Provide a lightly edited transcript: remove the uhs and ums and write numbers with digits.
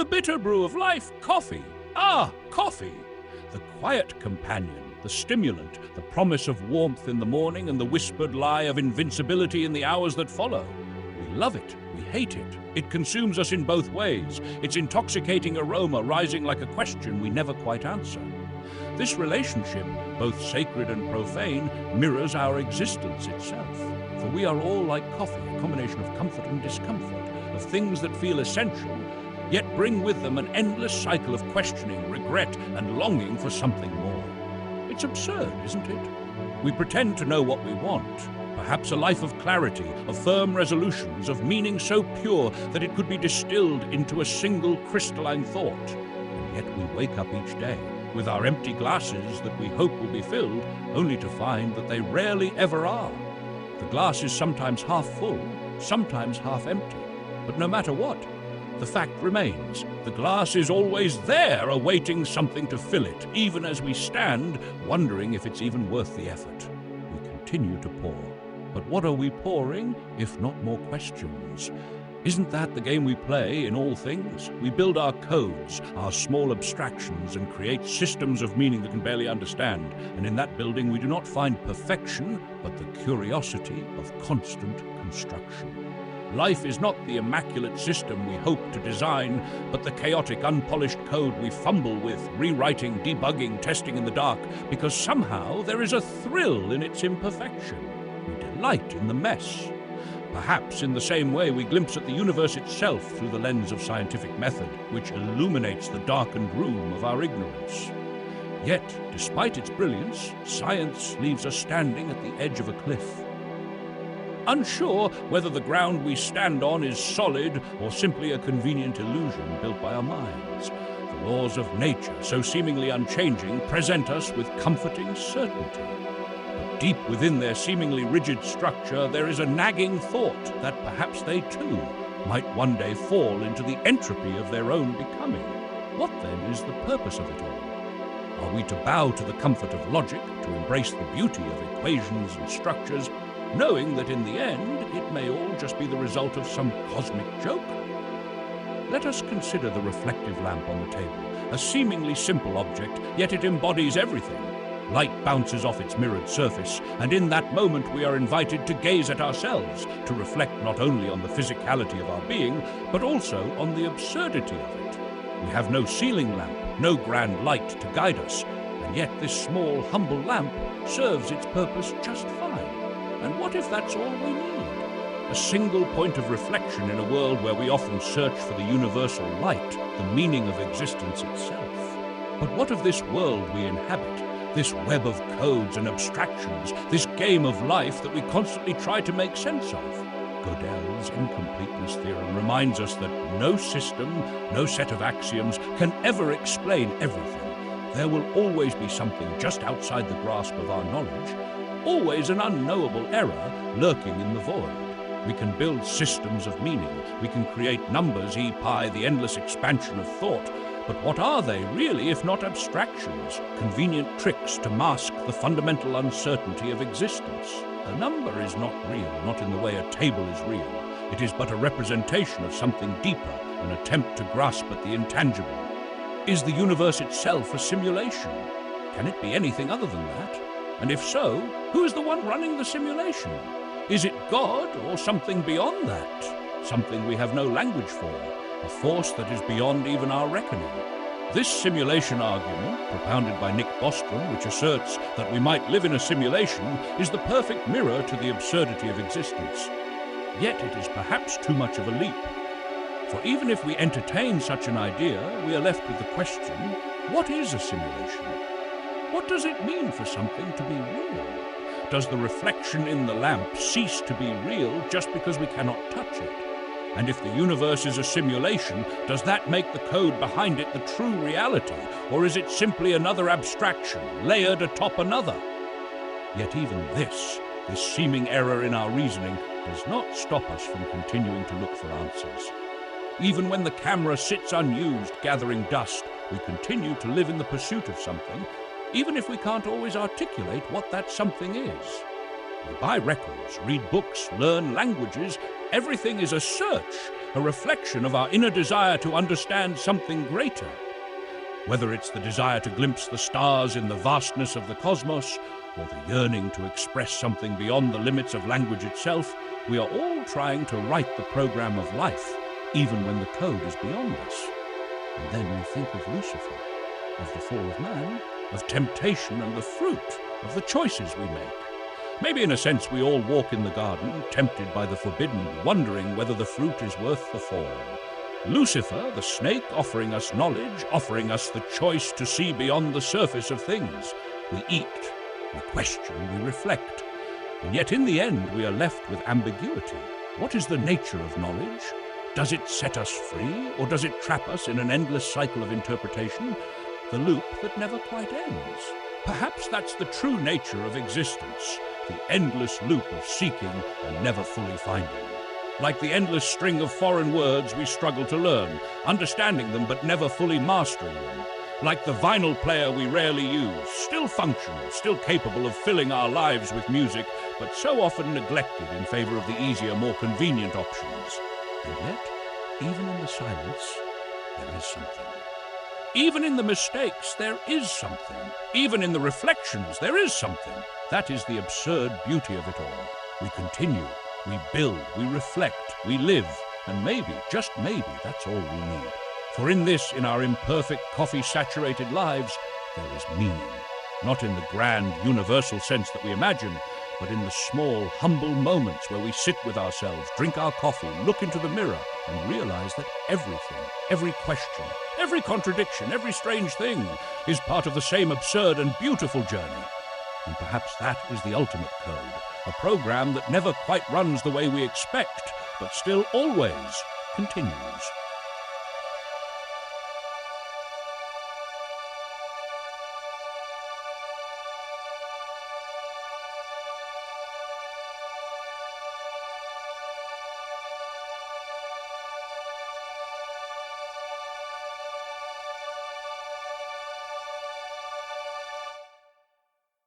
The bitter brew of life, coffee. Ah, coffee! The quiet companion, the stimulant, the promise of warmth in the morning and the whispered lie of invincibility in the hours that follow. We love it, we hate it. It consumes us in both ways, its intoxicating aroma rising like a question we never quite answer. This relationship, both sacred and profane, mirrors our existence itself. For we are all like coffee, a combination of comfort and discomfort, of things that feel essential, yet bring with them an endless cycle of questioning, regret, and longing for something more. It's absurd, isn't it? We pretend to know what we want, perhaps a life of clarity, of firm resolutions, of meaning so pure that it could be distilled into a single crystalline thought. And yet we wake up each day with our empty glasses that we hope will be filled, only to find that they rarely ever are. The glass is sometimes half full, sometimes half empty, but no matter what, the fact remains, the glass is always there awaiting something to fill it, even as we stand, wondering if it's even worth the effort. We continue to pour. But what are we pouring, if not more questions? Isn't that the game we play in all things? We build our codes, our small abstractions, and create systems of meaning that can barely understand. And in that building we do not find perfection, but the curiosity of constant construction. Life is not the immaculate system we hope to design, but the chaotic, unpolished code we fumble with, rewriting, debugging, testing in the dark, because somehow there is a thrill in its imperfection. We delight in the mess. Perhaps in the same way we glimpse at the universe itself through the lens of scientific method, which illuminates the darkened room of our ignorance. Yet, despite its brilliance, science leaves us standing at the edge of a cliff. Unsure whether the ground we stand on is solid or simply a convenient illusion built by our minds. The laws of nature, so seemingly unchanging, present us with comforting certainty. But deep within their seemingly rigid structure, there is a nagging thought that perhaps they too might one day fall into the entropy of their own becoming. What then is the purpose of it all? Are we to bow to the comfort of logic, to embrace the beauty of equations and structures, knowing that in the end it may all just be the result of some cosmic joke? Let us consider the reflective lamp on the table, a seemingly simple object, yet it embodies everything. Light bounces off its mirrored surface, and in that moment we are invited to gaze at ourselves, to reflect not only on the physicality of our being, but also on the absurdity of it. We have no ceiling lamp, no grand light to guide us, and yet this small, humble lamp serves its purpose just fine. And what if that's all we need? A single point of reflection in a world where we often search for the universal light, the meaning of existence itself. But what of this world we inhabit, this web of codes and abstractions, this game of life that we constantly try to make sense of? Gödel's incompleteness theorem reminds us that no system, no set of axioms can ever explain everything. There will always be something just outside the grasp of our knowledge, always an unknowable error lurking in the void. We can build systems of meaning, we can create numbers, e-pi, the endless expansion of thought, but what are they really if not abstractions, convenient tricks to mask the fundamental uncertainty of existence? A number is not real, not in the way a table is real. It is but a representation of something deeper, an attempt to grasp at the intangible. Is the universe itself a simulation? Can it be anything other than that? And if so, who is the one running the simulation? Is it God or something beyond that? Something we have no language for, a force that is beyond even our reckoning. This simulation argument, propounded by Nick Bostrom, which asserts that we might live in a simulation, is the perfect mirror to the absurdity of existence. Yet it is perhaps too much of a leap. For even if we entertain such an idea, we are left with the question, what is a simulation? What does it mean for something to be real? Does the reflection in the lamp cease to be real just because we cannot touch it? And if the universe is a simulation, does that make the code behind it the true reality, or is it simply another abstraction, layered atop another? Yet even this seeming error in our reasoning, does not stop us from continuing to look for answers. Even when the camera sits unused, gathering dust, we continue to live in the pursuit of something, even if we can't always articulate what that something is. We buy records, read books, learn languages. Everything is a search, a reflection of our inner desire to understand something greater. Whether it's the desire to glimpse the stars in the vastness of the cosmos, or the yearning to express something beyond the limits of language itself, we are all trying to write the program of life, even when the code is beyond us. And then we think of Lucifer, of the fall of man, of temptation and the fruit of the choices we make. Maybe in a sense we all walk in the garden, tempted by the forbidden, wondering whether the fruit is worth the fall. Lucifer, the snake, offering us knowledge, offering us the choice to see beyond the surface of things. We eat, we question, we reflect. And yet in the end we are left with ambiguity. What is the nature of knowledge? Does it set us free, or does it trap us in an endless cycle of interpretation? The loop that never quite ends. Perhaps that's the true nature of existence, the endless loop of seeking and never fully finding. Like the endless string of foreign words we struggle to learn, understanding them but never fully mastering them. Like the vinyl player we rarely use, still functional, still capable of filling our lives with music, but so often neglected in favor of the easier, more convenient options. And yet, even in the silence, there is something. Even in the mistakes, there is something. Even in the reflections, there is something. That is the absurd beauty of it all. We continue, we build, we reflect, we live, and maybe, just maybe, that's all we need. For in this, in our imperfect, coffee-saturated lives, there is meaning. Not in the grand, universal sense that we imagine, but in the small, humble moments where we sit with ourselves, drink our coffee, look into the mirror, and realize that everything, every question, every contradiction, every strange thing is part of the same absurd and beautiful journey. And perhaps that is the ultimate code, a program that never quite runs the way we expect, but still always continues.